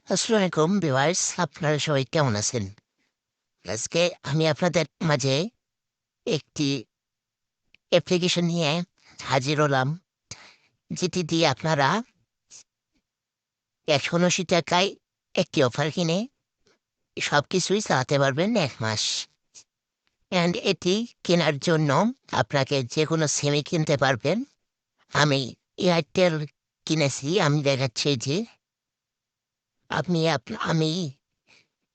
আসসালামু আলাইকুম ভিউয়ার্স, আপনারা সবাই কেমন আছেন? আজকে আমি আপনাদের মাঝে একটি অ্যাপ্লিকেশন নিয়ে হাজির হলাম, যেটি দিয়ে আপনারা ৳১৭০ একটি অফার কিনে সবকিছুই চালাতে পারবেন ১ মাস। অ্যান্ড এটি কেনার জন্য আপনাকে যেকোনো সিমই কিনতে পারবেন। আমি এয়ারটেল কিনেছি। আমি দেখাচ্ছি যে আমি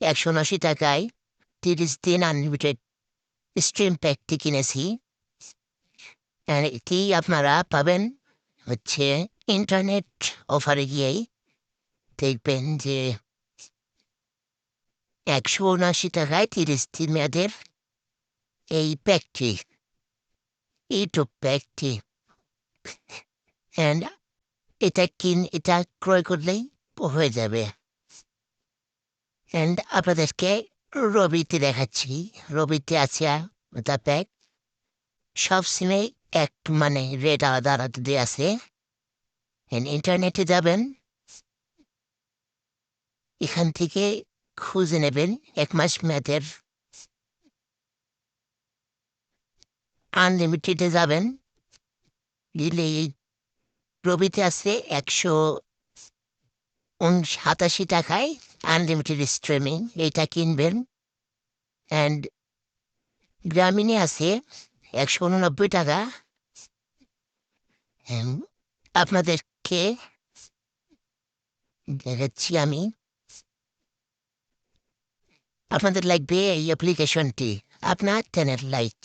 ৳১৭০ ৩০ দিন আনলিমিটেড স্ট্রিম প্যাকটি কিনেছি। এটি আপনারা পাবেন হচ্ছে ইন্টারনেট অফারে গিয়েই। দেখবেন যে ৳১৭৯ ৩০ দিন মেয়াদের এই প্যাকটি, ইউটিউব প্যাকটি। অ্যান্ড এটা ক্রয় করলেই হয়ে যাবে। অ্যান্ড আপনাদেরকে রবিতে দেখাচ্ছি। রবিতে আছে দ্য প্যাক। সব সিমেই এক মানে রেট আলাদা আলাদা দেয়া আছে। ইন্টারনেটে যাবেন, এখান থেকে খুঁজে নেবেন ১ মাস মেয়াদের আনলিমিটেডে যাবেন। গেলে এই রবিতে আছে ৳১৮৭ আনলিমিটেড স্ট্রিমিং। এইটা কিনবেন। অ্যান্ড গ্রামীণে আছে ৳১৮৯। হ্যাঁ, আপনাদেরকে দেখাচ্ছি আমি। আপনাদের লাগবে এই অ্যাপ্লিকেশনটি, আপনার টেনের লাইট।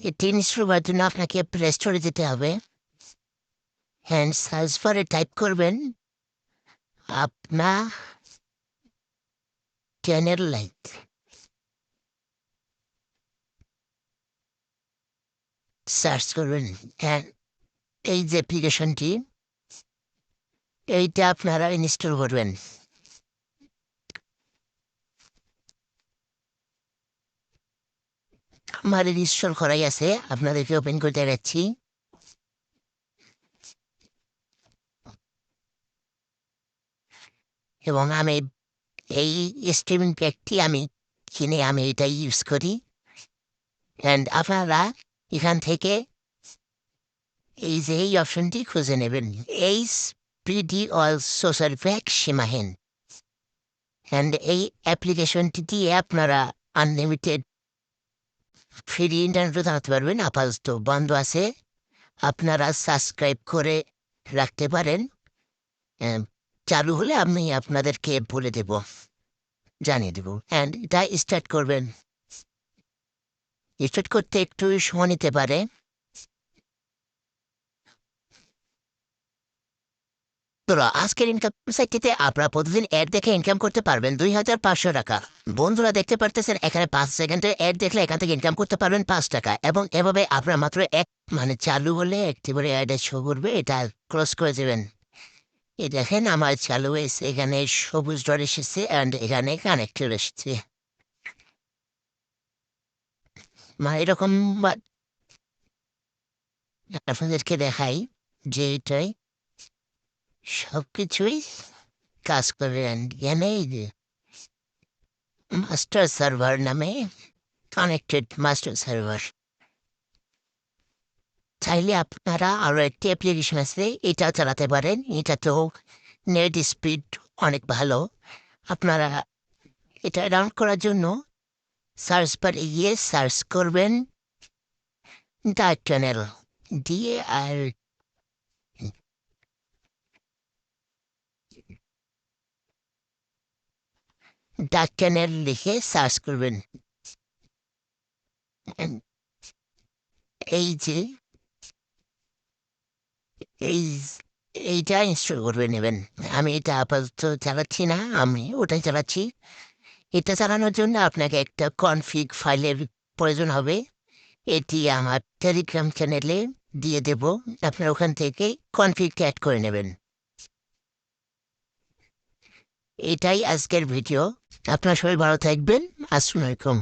এটি ইনস্টল করার জন্য আপনাকে প্লে স্টোরে যেতে হবে। হ্যান্ড সার্চ বারে টাইপ করবেন আপনার টেনের লাইট। সার্চ করবেন। হ্যাঁ, এই যে অ্যাপ্লিকেশনটি, এইটা আপনারা ইনস্টল করবেন। আমার ইনস্টল করাই আছে, আপনাদেরকে ওপেন করে দেখাচ্ছি। এবং আমি এই স্ট্রিমিং প্যাকটি আমি কিনে আমি এটা ইউজ করি। অ্যান্ড আপনারা এখান থেকে এই যে এই অপশনটি খুঁজে নেবেন, এইচপিডি অল সোশ্যাল প্যাক সীমাহীন। অ্যান্ড এই অ্যাপ্লিকেশনটি দিয়ে আপনারা আনলিমিটেড ফ্রি ইন্টারনেটও চালাতে পারবেন। আপাতত বন্ধ আছে, আপনারা সাবস্ক্রাইব করে রাখতে পারেন। অ্যাম চালু হলে আমি আপনাদেরকে বলে দেব, জানিয়ে দেব। অ্যান্ড এটা স্টার্ট করবেন। স্টার্ট করতে একটু সময় নিতে পারে। তো আজকের ইনকাম সাইটটিতে আপনারা প্রতিদিন অ্যাড দেখে ইনকাম করতে পারবেন ৳২৫০০। বন্ধুরা দেখতে পারতেছেন এখানে ৫ সেকেন্ডের অ্যাড দেখলে এখান থেকে ইনকাম করতে পারবেন ৳৫। এবং এভাবে আপনারা মাত্র এক মানে চালু হলে একটি করে অ্যাডে শো করবে, এটা ক্লোজ করে দেবেন। এই দেখেন আমার চালু হয়েছে, এখানে সবুজ ডট এসেছে অ্যান্ড এখানে কানেক্টেড এসেছে। এরকম আপনাদেরকে দেখাই যে এটাই সবকিছুই কাজ করে। অ্যান্ড এখানে এই যে মাস্টার সার্ভার নামে কানেক্টেড মাস্টার সার্ভার। চাইলে আপনারা আরও একটি অ্যাপ্লিকেশন আছে, এটা চালাতে পারেন। এটাতেও নেট স্পিড অনেক ভালো। আপনারা এটা ডাউনলোড করার জন্য সার্চ বারে গিয়ে সার্চ করবেন দ্য চ্যানেল, দিয়ে আর দ্য চ্যানেল লিখে সার্চ করবেন। এই যে এই এইটা ইনস্টল করে নেবেন। আমি এটা আপাতত চালাচ্ছি না, আমি ওটাই চালাচ্ছি। এটা চালানোর জন্য আপনাকে একটা কনফিগ ফাইলের প্রয়োজন হবে। এটি আমার টেলিগ্রাম চ্যানেলে দিয়ে দেব। আপনারা ওখান থেকে কনফিগটা অ্যাড করে নেবেন। এটাই আজকের ভিডিও। আপনারা সবাই ভালো থাকবেন। আসসালামু আলাইকুম।